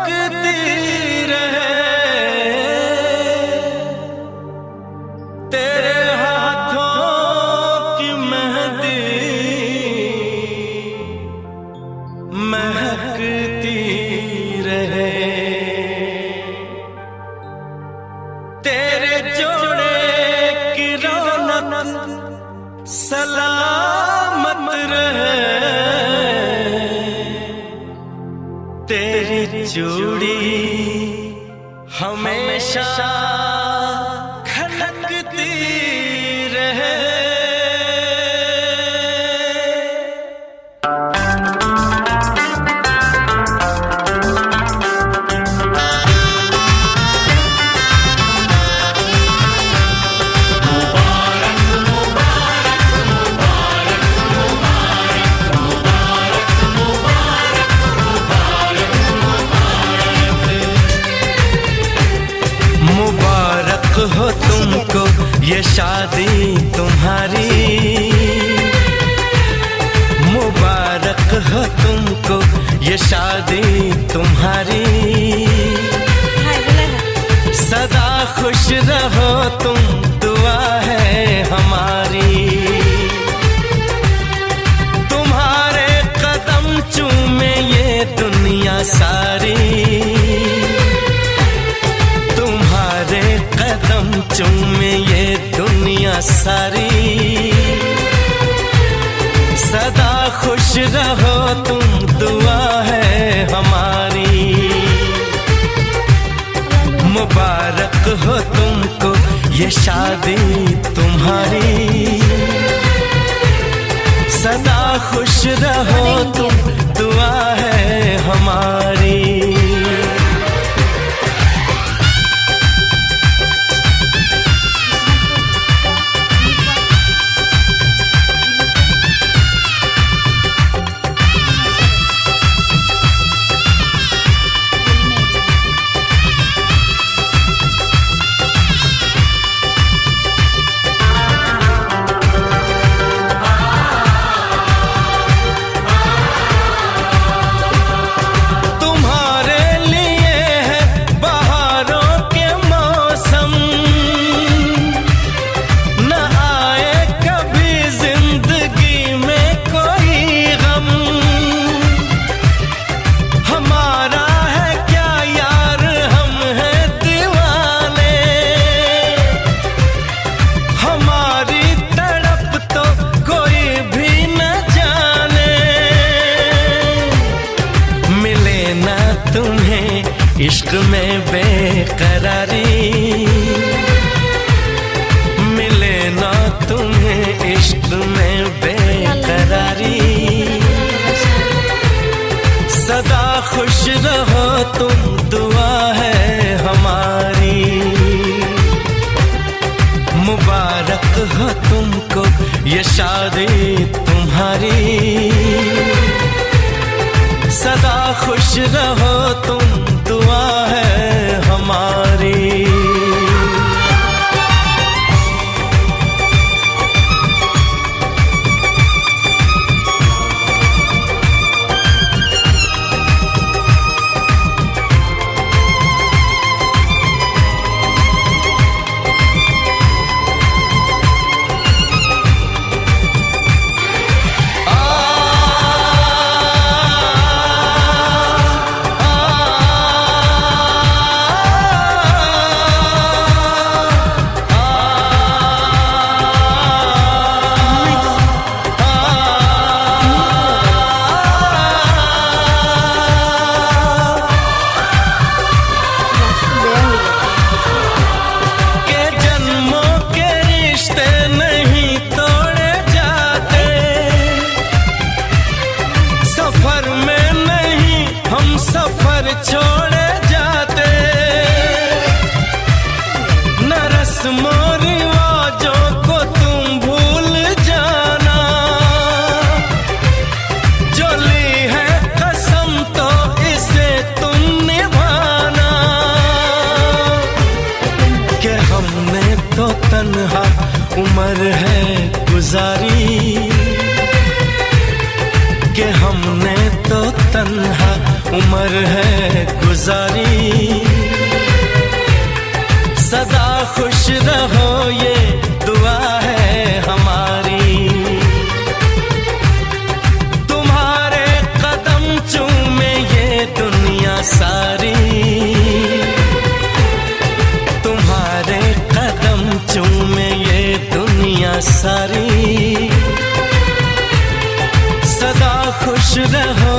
चमकती रहे तेरे हाथों की मेहंदी महकती रहे तेरे जोड़े की रौनक सलामत रहे तेरी चूड़ी हमेशा खनकती रहे। मुबारक हो तुमको ये शादी तुम्हारी, मुबारक हो तुमको ये शादी तुम्हारी। सदा खुश रहो तुम दुआ है हमारी। तुम्हारे कदम चूमे ये दुनिया सारी, कदम चूमे ये दुनिया सारी। सदा खुश रहो तुम दुआ है हमारी। मुबारक हो तुमको ये शादी तुम्हारी। सदा खुश रहो तुम दुआ है हमारी। इश्क में बेकरारी मिले ना तुम्हें, इश्क में बेकरारी। सदा खुश रहो तुम दुआ है हमारी। मुबारक हो तुमको ये शादी तुम्हारी। सदा खुश रहो तुम दुआ है हमारी। सफर छोड़े जाते न रस्मों रिवाजों को तुम भूल जाना। जो ली है कसम तो इसे तुम निभाना। कि हमने तो तन्हा उम्र है गुजारी। कि हमने तो तन्हा उम्र है गुजारी, सदा खुश रहो ये दुआ है हमारी। तुम्हारे कदम चूमे ये दुनिया सारी, तुम्हारे कदम चूमे ये दुनिया सारी। सदा खुश रहो